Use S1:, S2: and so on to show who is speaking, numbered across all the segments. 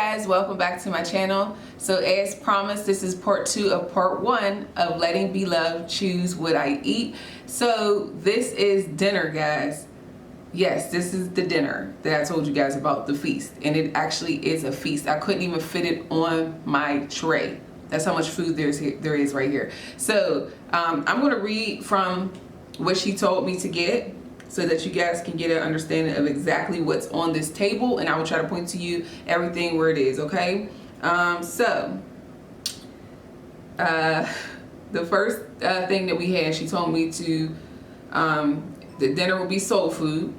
S1: guys, welcome back to my channel. So as promised, this is part 2 of part 1 of Letting Bloveslife Choose What I Eat. So this is dinner, guys. Yes, this is the dinner that I told you guys about, the feast, and it actually is a feast. I couldn't even fit it on my tray. That's how much food there is right here. So I'm going to read from what she told me to get, so that you guys can get an understanding of exactly what's on this table, and I will try to point to you everything where it is, okay? The first thing that we had, she told me to, the dinner will be soul food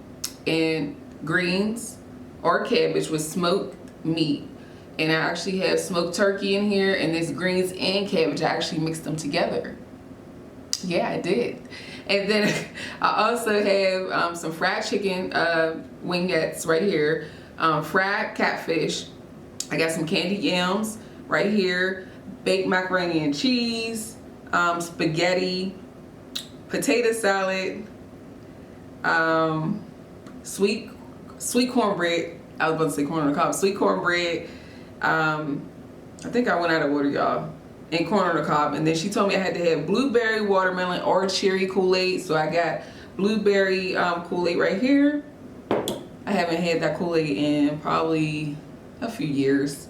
S1: and greens or cabbage with smoked meat. And I actually have smoked turkey in here, and there's greens and cabbage. I actually mixed them together. Yeah, I did. And then I also have some fried chicken wingettes right here, fried catfish. I got some candied yams right here, baked macaroni and cheese, spaghetti, potato salad, sweet cornbread. I was about to say corn on the cob. Sweet cornbread. I think I went out of order, y'all. And corn on the cob. And then she told me I had to have blueberry, watermelon, or cherry Kool-aid. So I got blueberry Kool-aid right here. I haven't had that Kool-aid in probably a few years.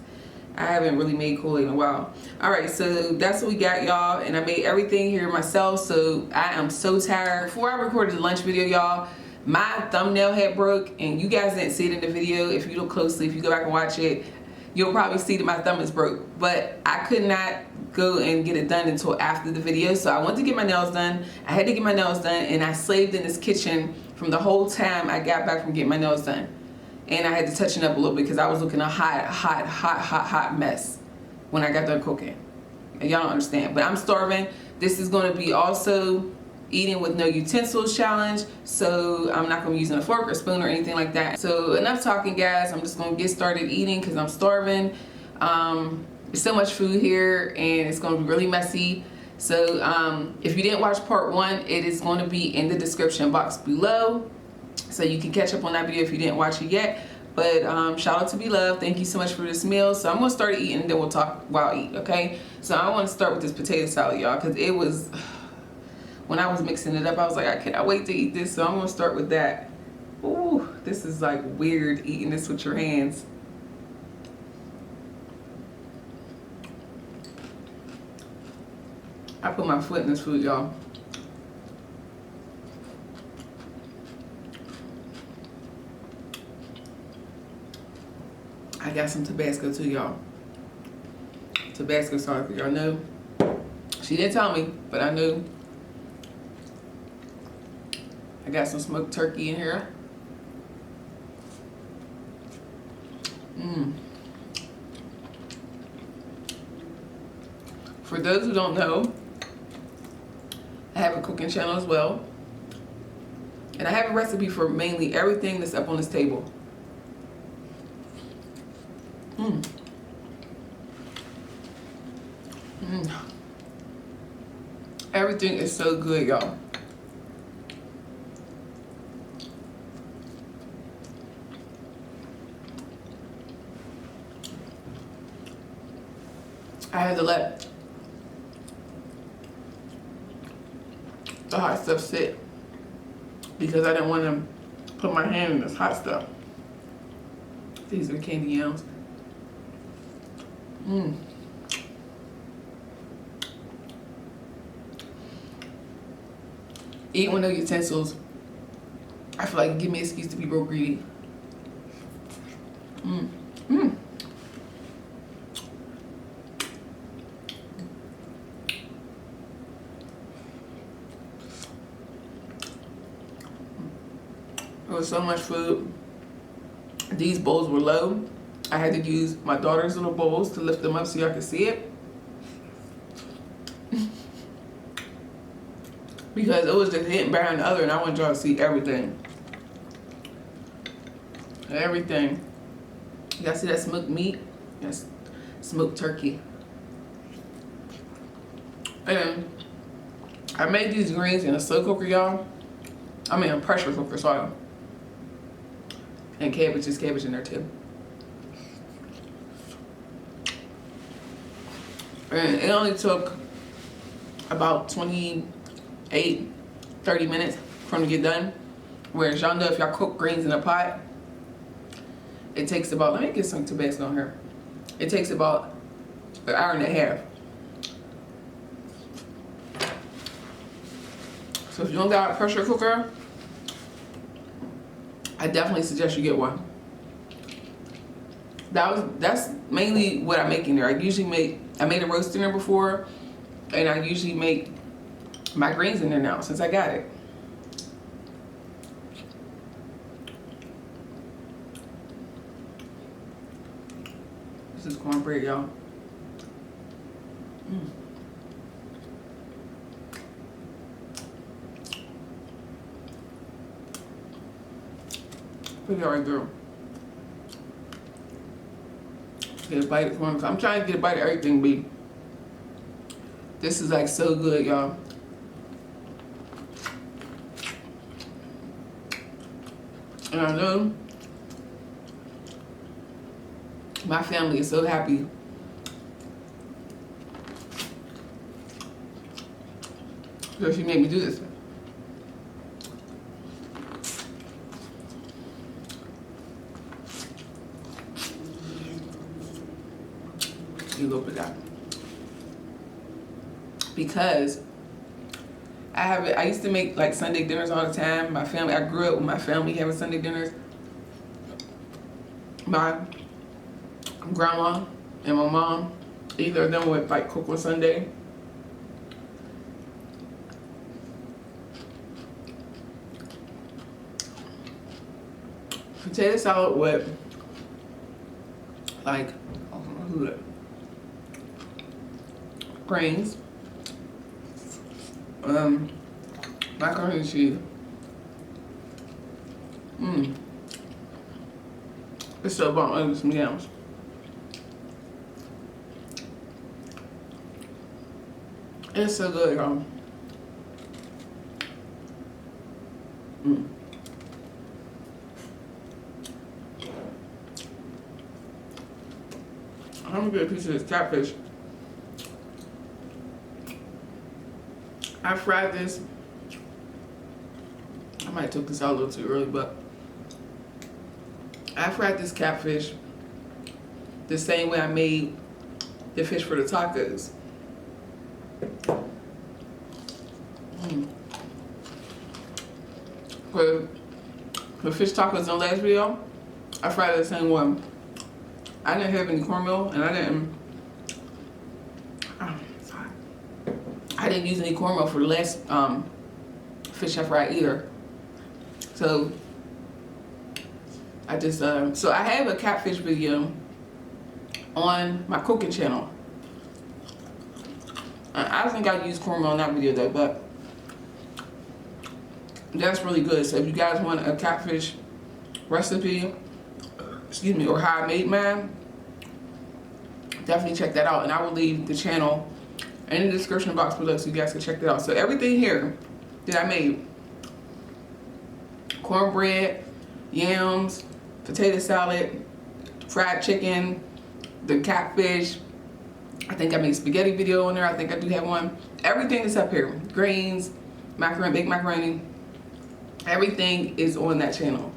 S1: I haven't really made Kool-aid in a while. Alright, so that's what we got, y'all. And I made everything here myself. So I am so tired. Before I recorded the lunch video, y'all, my thumbnail had broke. And you guys didn't see it in the video. If you look closely, if you go back and watch it, you'll probably see that my thumb is broke. But I could not go and get it done until after the video. So I went to get my nails done. I had to get my nails done, and I slaved in this kitchen from the whole time I got back from getting my nails done. And I had to touch it up a little bit because I was looking a hot mess when I got done cooking. And y'all don't understand, but I'm starving. This is going to be also eating with no utensils challenge, so I'm not going to be using a fork or spoon or anything like that. So enough talking, guys. I'm just going to get started eating because I'm starving. There's so much food here, and it's going to be really messy. So if you didn't watch part 1, it is going to be in the description box below, so you can catch up on that video if you didn't watch it yet. But shout out to Blove. Thank you so much for this meal. So I'm going to start eating, and then we'll talk while I eat, okay? So I want to start with this potato salad, y'all, because it was, when I was mixing it up, I was like, I cannot wait to eat this. So I'm going to start with that. Ooh, this is like weird, eating this with your hands. I put my foot in this food, y'all. I got some Tabasco too, y'all. Tabasco sauce, y'all know. She didn't tell me, but I knew. I got some smoked turkey in here. For those who don't know, I have a cooking channel as well, and I have a recipe for mainly everything that's up on this table. Everything is so good, y'all. I had to let the hot stuff sit because I didn't want to put my hand in this hot stuff. These are candy yams. Eating with no utensils, I feel like it give me an excuse to be real greedy. There was so much food. These bowls were low. I had to use my daughter's little bowls to lift them up so y'all could see it. Because it was just hitting behind the other, and I wanted y'all to see everything. Everything. Y'all see that smoked meat? That's smoked turkey. And I made these greens in a slow cooker, y'all. I mean a pressure cooker, sorry. And cabbage, there's cabbage in there too. And it only took about 28, 30 minutes for them to get done. Whereas y'all know if y'all cook greens in a pot, it takes about, let me get some Tabasco on here. It takes about an hour and a half. So if you don't got a pressure cooker, I definitely suggest you get one. That's mainly what I make in there. I made a roast dinner before, and I usually make my greens in there now since I got it. This is cornbread, y'all. Pretty hard, girl. Get a bite of corn. I'm trying to get a bite of everything, B. This is like so good, y'all. And I know my family is so happy. So she made me do this. You go put that. Because I used to make like Sunday dinners all the time. I grew up with my family having Sunday dinners. My grandma and my mom, either of them would like cook on Sunday. Potato salad with like grains, macaroni and cheese. It's so bomb. Look at some yams. It's so good, y'all. I'm gonna get a piece of this catfish. I fried this. I might have took this out a little too early, but I fried this catfish the same way I made the fish for the tacos. For the fish tacos in the last video, I fried it the same way. I didn't have any cornmeal, and I didn't use any cornmeal for the last fish I fried either. So I just so I have a catfish video on my cooking channel. I think I used cornmeal in that video though, but that's really good. So if you guys want a catfish recipe, excuse me, or how I made mine, definitely check that out. And I will leave the channel in the description box below so you guys can check that out. So everything here that I made, cornbread, yams, potato salad, fried chicken, the catfish, I think I made a spaghetti video on there. I think I do have one. Everything is up here. Greens, macaroni, baked macaroni, everything is on that channel.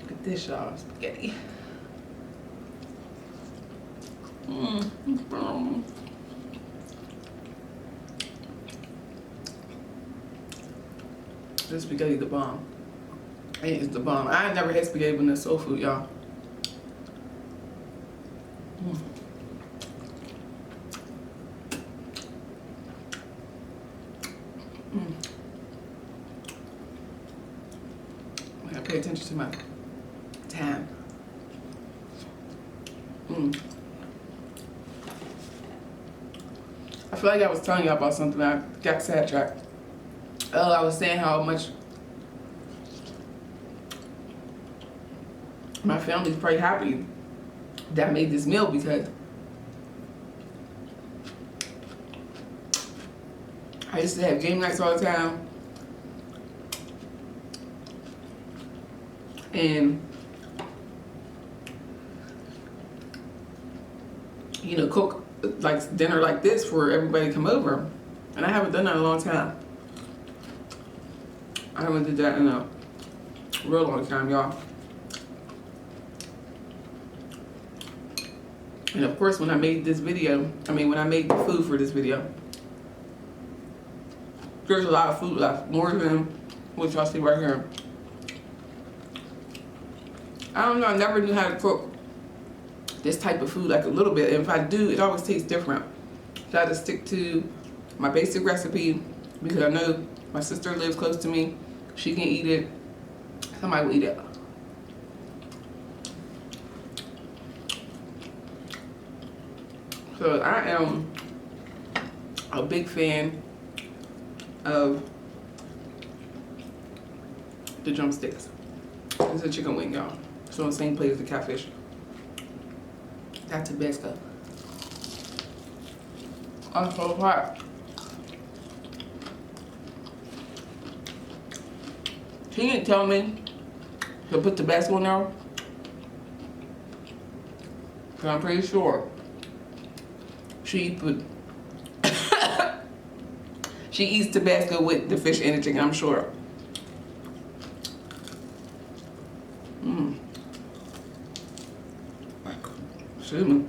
S1: Look at this, y'all, spaghetti. This spaghetti the bomb. It is the bomb. I ain't never had spaghetti with no soul food, y'all. I gotta pay attention to my time. I feel like I was telling y'all about something. I got sidetracked. Oh, I was saying how much my family's pretty happy that I made this meal, because I used to have game nights all the time, and you know, cook like dinner like this for everybody to come over. And I haven't done that in a long time. I haven't did that in a real long time, y'all. And of course, when I made this video, when I made the food for this video, there's a lot of food left, more than what y'all see right here. I don't know, I never knew how to cook this type of food, like a little bit. And if I do, it always tastes different. So I have to stick to my basic recipe because I know my sister lives close to me. She can eat it. Somebody will eat it. So I am a big fan of the drumsticks. It's a chicken wing, y'all. It's on the same plate as the catfish. That's Tabasco. I'm so hot. She didn't tell me to put Tabasco in there, but I'm pretty sure she put she eats Tabasco with the fish and the chicken, I'm sure. Excuse me.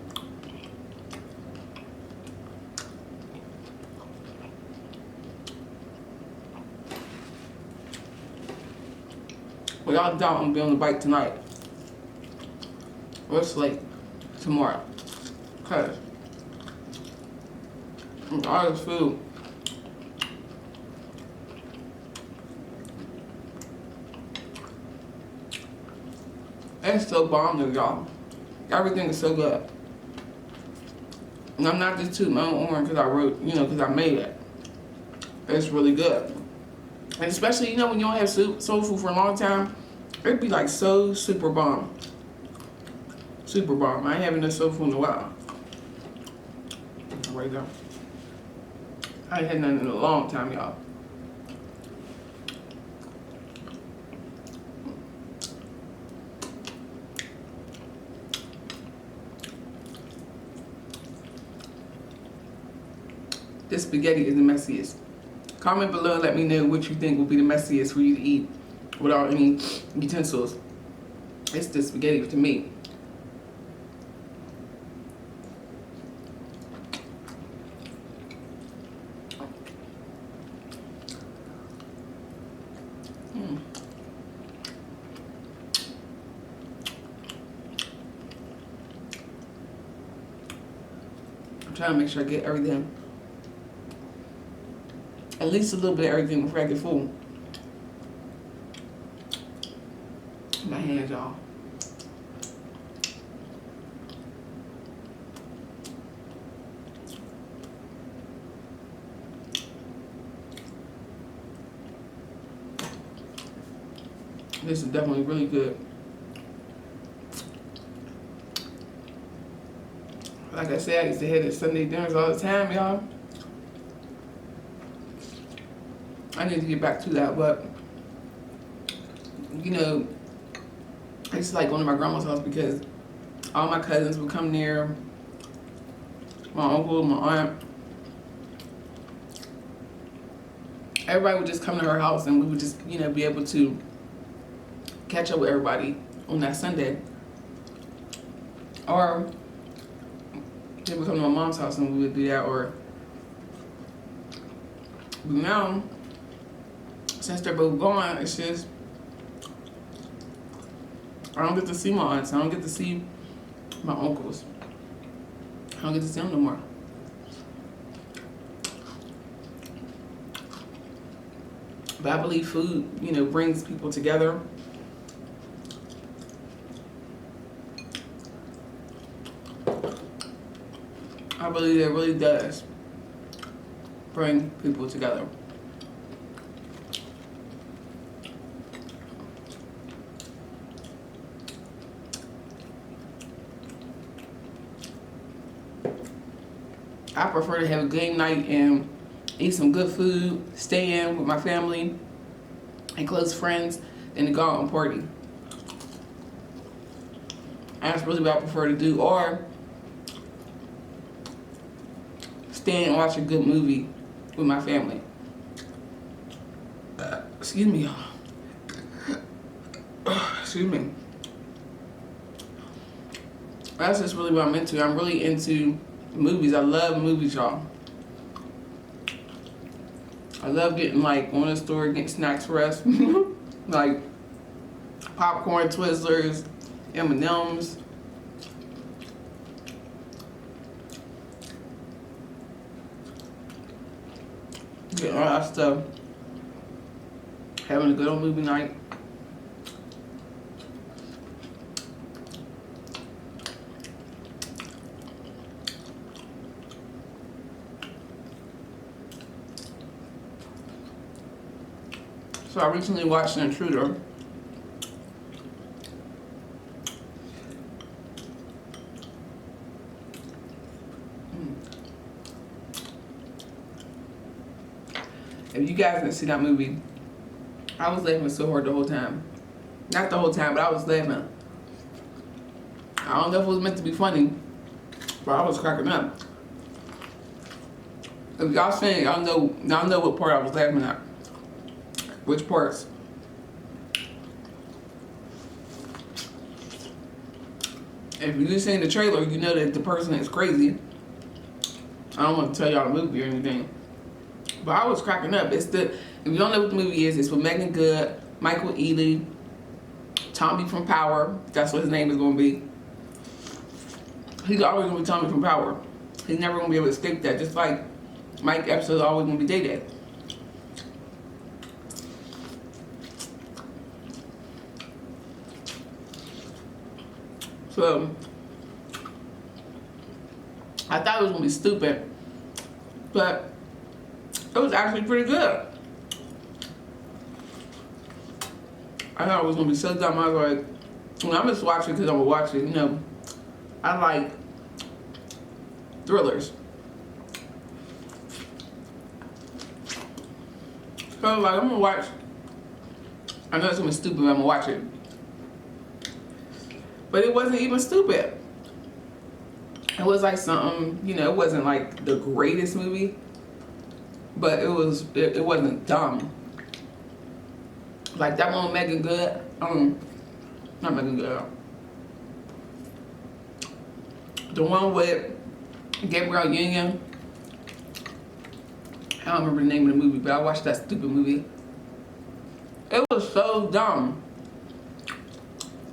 S1: Well, y'all doubt I'm gonna be on the bike tonight. Or it's late tomorrow. Cause all this food. It's so bomb, y'all. Everything is so good. And I'm not just tooting my own horn because I wrote, because I made it. It's really good. And especially, when you don't have soul food for a long time, it'd be like so super bomb. Super bomb. I ain't having no soul food in a while. Right there. I ain't had nothing in a long time, y'all. This spaghetti is the messiest. Comment below and let me know what you think will be the messiest for you to eat without any utensils. It's the spaghetti to me. I'm trying to make sure I get everything. At least a little bit of everything before I get full. My hands, y'all. This is definitely really good. Like I said, I used to have the Sunday dinners all the time, y'all. I need to get back to that, but I used to like going to my grandma's house because all my cousins would come there, my uncle, my aunt. Everybody would just come to her house and we would just, be able to catch up with everybody on that Sunday. Or they would come to my mom's house and we would do that, but now, since they're both gone, it's just, I don't get to see my aunts. I don't get to see my uncles. I don't get to see them no more. But I believe food, brings people together. I believe it really does bring people together. I prefer to have a game night and eat some good food, stay in with my family and close friends, than to go out and party. And that's really what I prefer to do. Or stand and watch a good movie with my family. Excuse me, y'all. Excuse me. That's just really what I'm into. I'm really into movies. I love movies, y'all. I love getting like on the store, getting snacks for us. Like popcorn, Twizzlers, M&Ms. Getting all that stuff. Having a good old movie night. So I recently watched An Intruder. If you guys didn't see that movie, I was laughing so hard the whole time. Not the whole time, but I was laughing. I don't know if it was meant to be funny, but I was cracking up. If y'all seen it, y'all know what part I was laughing at. Which parts? If you just seen the trailer, you know that the person is crazy. I don't want to tell y'all the movie or anything. But I was cracking up. If you don't know what the movie is, it's with Megan Good, Michael Ealy, Tommy from Power. That's what his name is going to be. He's always going to be Tommy from Power. He's never going to be able to escape that. Just like Mike Epps is always going to be Day-Day. So, I thought it was going to be stupid. But it was actually pretty good. I thought it was going to be so dumb. I was like, well, I'm just watching because I'm going to watch it. You know, I like thrillers. So I was like, I'm going to watch. I know it's going to be stupid, but I'm going to watch it. But it wasn't even stupid. It was like something, you know, it wasn't like the greatest movie. But it wasn't dumb. Like that one with Megan Good. Not Megan Good. The one with Gabrielle Union. I don't remember the name of the movie, but I watched that stupid movie. It was so dumb.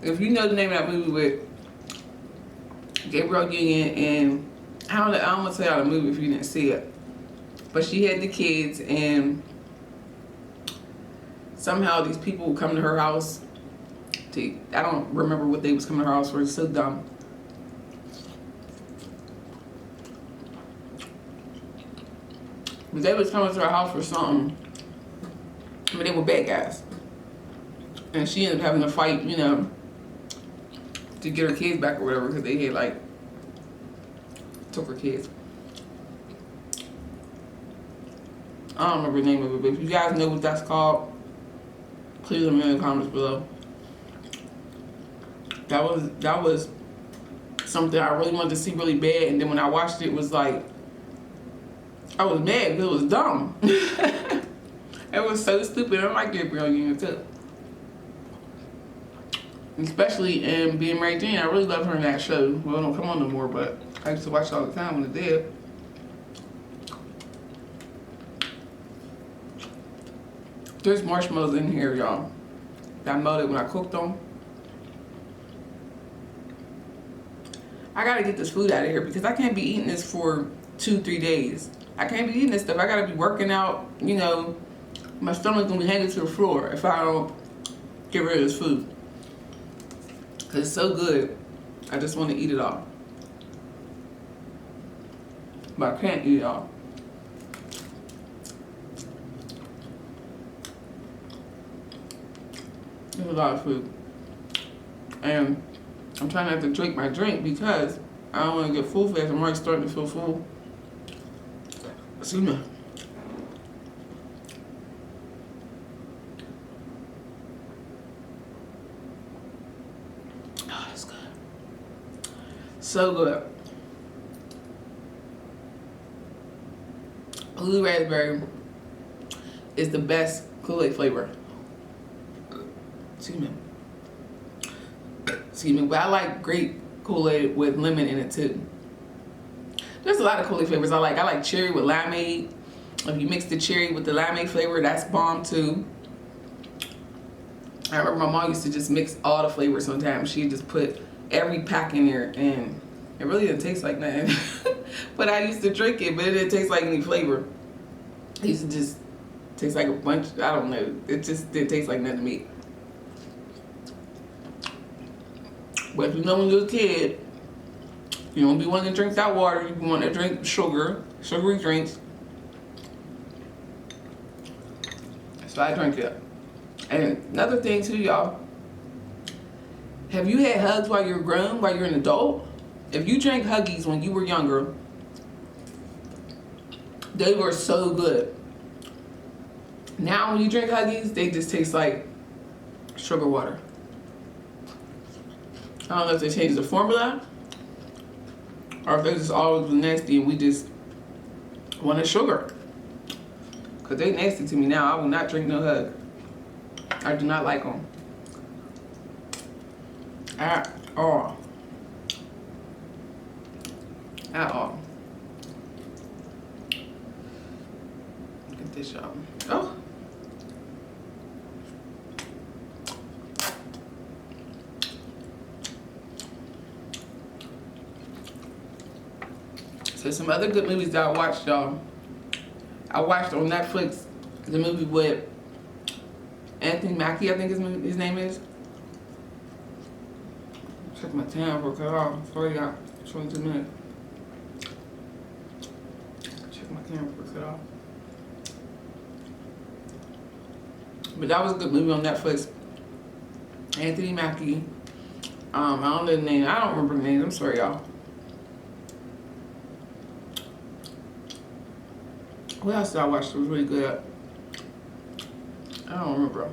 S1: If you know the name of that movie with Gabrielle Union and I'm gonna tell y'all the movie if you didn't see it. But she had the kids and somehow these people would come to her house I don't remember what they was coming to her house for. It's so dumb. But they was coming to her house for something. But they were bad guys. And she ended up having to fight, you know, to get her kids back or whatever because they had like took her kids. I don't remember the name of it, but if you guys know what that's called, please let me know in the comments below. That was something I really wanted to see really bad, and then when I watched it, it was like I was mad because it was dumb. It was so stupid. I like Gabrielle Union too, especially in Being Mary Jane. I really love her in that show. Well, it don't come on no more, but I used to watch it all the time when it did. There's marshmallows in here, y'all. That I melted when I cooked them. I gotta get this food out of here because I can't be eating this for 2-3 days. I can't be eating this stuff. I gotta be working out, you know. My stomach's gonna be hanging to the floor if I don't get rid of this food. Cause it's so good. I just wanna eat it all. But I can't eat it all. There's a lot of food. And I'm trying not to drink my drink because I don't want to get full fast. I'm already starting to feel full. Excuse me. Oh, that's good. So good. Blue raspberry is the best Kool-Aid flavor. Excuse me. Excuse me. But I like grape Kool-Aid with lemon in it too. There's a lot of Kool-Aid flavors I like. I like cherry with limeade. If you mix the cherry with the limeade flavor, that's bomb too. I remember my mom used to just mix all the flavors sometimes. She'd just put every pack in there, and it really didn't taste like nothing. But I used to drink it, but it didn't taste like any flavor. It used to just taste like a bunch, I don't know. It just didn't taste like nothing to me. But you know, when you're a kid, you don't be wanting to drink that water. You want to drink sugary drinks. So I drink it. And another thing too, y'all. Have you had hugs while you're grown, while you're an adult? If you drank Huggies when you were younger, they were so good. Now when you drink Huggies, they just taste like sugar water. I don't know if they changed the formula or if they just always nasty and we just wanted sugar. Cause they nasty to me now. I will not drink no Hug. I do not like them at all. At all. Look at this, y'all. Oh. So some other good movies that I watched, y'all. I watched on Netflix the movie with Anthony Mackie, I think his name is. Check my time for cut off. Sorry, got 22 minutes. Check my camera for cut off. But that was a good movie on Netflix. Anthony Mackie. I don't know the name. I don't remember the name. I'm sorry, y'all. What else did I watch that was really good? I don't remember.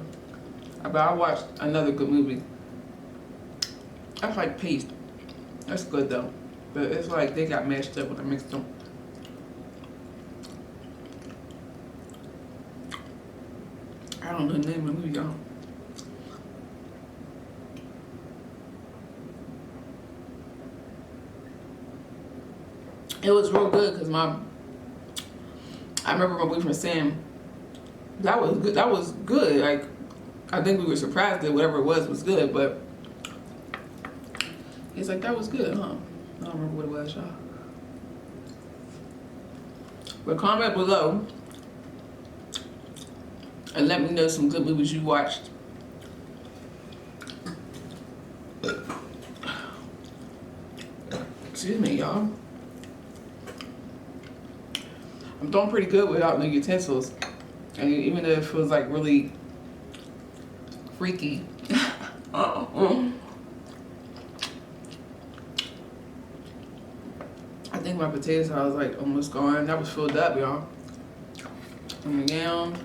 S1: But I watched another good movie. That's like paste. That's good though. But it's like they got mashed up when I mixed them. I don't know the name of the movie, y'all. It was real good because I remember my boyfriend saying that was good. That was good. Like, I think we were surprised that whatever it was good, but he's like, that was good, huh? I don't remember what it was, y'all. But comment below and let me know some good movies you watched. Excuse me, y'all. I'm doing pretty good without no utensils. And even though it feels like really freaky. I think my potato salad was like almost gone. That was filled up, y'all. And again,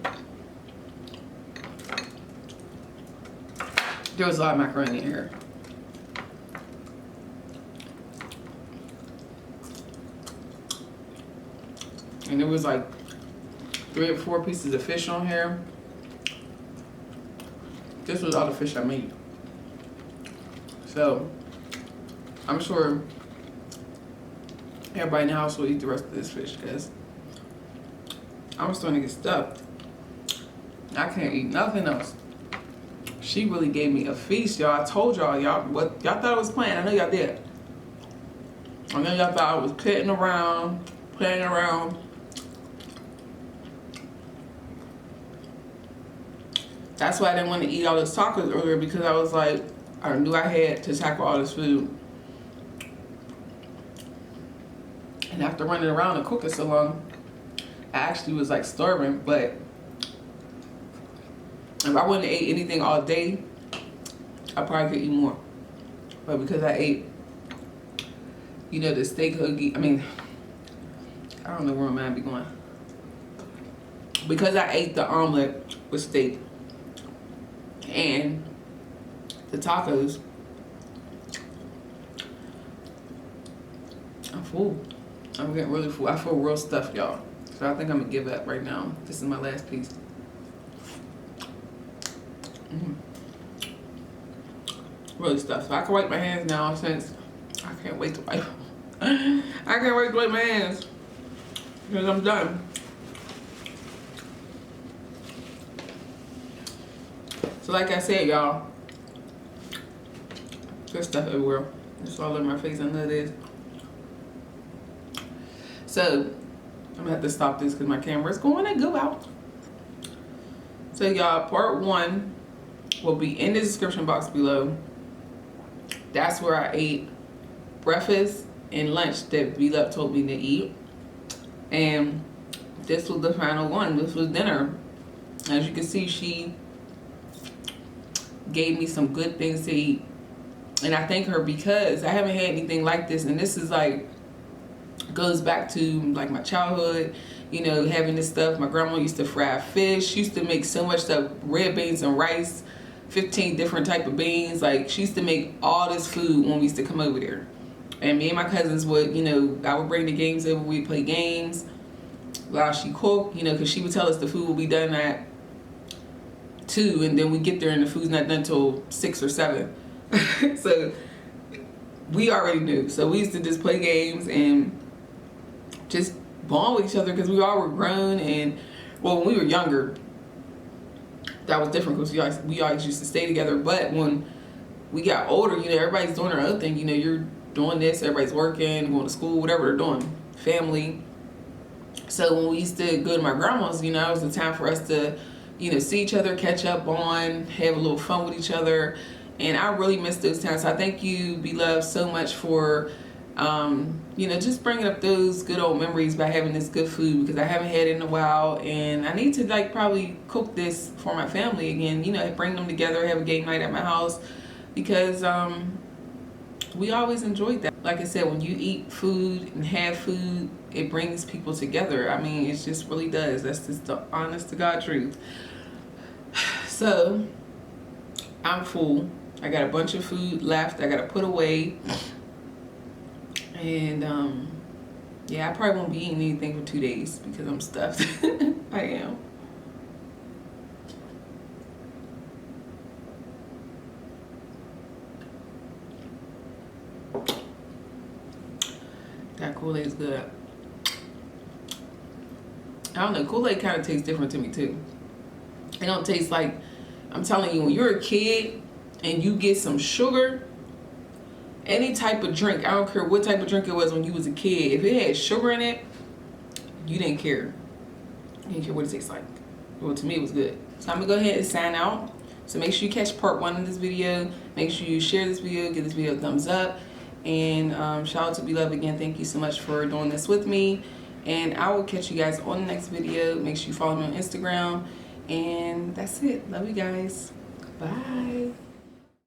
S1: there was a lot of macaroni in here. And there was like 3 or 4 pieces of fish on here. This was all the fish I made. So, I'm sure everybody in the house will eat the rest of this fish because I'm starting to get stuffed. I can't eat nothing else. She really gave me a feast, y'all. I told y'all, what y'all thought I was playing. I know y'all did. I know y'all thought I was playing around. That's why I didn't want to eat all those tacos earlier, because I was like, I knew I had to tackle all this food. And after running around and cooking so long, I actually was like starving. But if I wouldn't have ate anything all day, I probably could eat more. But because I ate, you know, the steak hoagie, I don't know where my mind be going. Because I ate the omelet with steak and the tacos, I'm full. I'm getting really full. I feel real stuffed, y'all. So I think I'm gonna give up right now. This is my last piece. Really stuff. So I can wipe my hands now since I can't wait to wipe. I can't wait to wipe my hands because I'm done. So like I said, y'all, there's stuff everywhere. It's all over my face. I know it is. So I'm gonna have to stop this because my camera's going to go out. So y'all, part 1 will be in the description box below. That's where I ate breakfast and lunch that Blove told me to eat. And this was the final one. This was dinner. As you can see, she gave me some good things to eat. And I thank her because I haven't had anything like this. And this is like, goes back to like my childhood, you know, having this stuff. My grandma used to fry fish. She used to make so much stuff, red beans and rice, 15 different type of beans. Like, she used to make all this food when we used to come over there. And me and my cousins would, you know, I would bring the games over. We'd play games while she cooked, you know, because she would tell us the food will be done at 2, and then we get there and the food's not done till 6 or 7. So we already knew. So we used to just play games and just bond with each other because we all were grown. And well, when we were younger, that was different because we always used to stay together. But when we got older, you know, everybody's doing their own thing. You know, you're doing this, everybody's working, going to school, whatever they're doing, family. So when we used to go to my grandma's, you know, it was the time for us to, you know, see each other, catch up on, have a little fun with each other. And I really miss those times. So I thank you, Blove, so much for, you know, just bringing up those good old memories by having this good food, because I haven't had it in a while. And I need to like probably cook this for my family again, you know, bring them together, have a game night at my house, because we always enjoyed that. Like I said, when you eat food and have food, it brings people together. I mean, it just really does. That's just the honest to God truth. So I'm full. I got a bunch of food left I gotta put away. And yeah, I probably won't be eating anything for 2 days because I'm stuffed. I am. That Kool-aid is good. I don't know, Kool-aid kind of tastes different to me too. It don't taste like, I'm telling you, when you're a kid and you get some sugar, any type of drink, I don't care what type of drink it was when you was a kid, if it had sugar in it, you didn't care. You didn't care what it tastes like. Well, to me it was good. So I'm gonna go ahead and sign out. So make sure you catch part 1 of this video. Make sure you share this video, give this video a thumbs up. And shout out to Blove again. Thank you so much for doing this with me. And I will catch you guys on the next video. Make sure you follow me on Instagram. And that's it. Love you guys. Bye.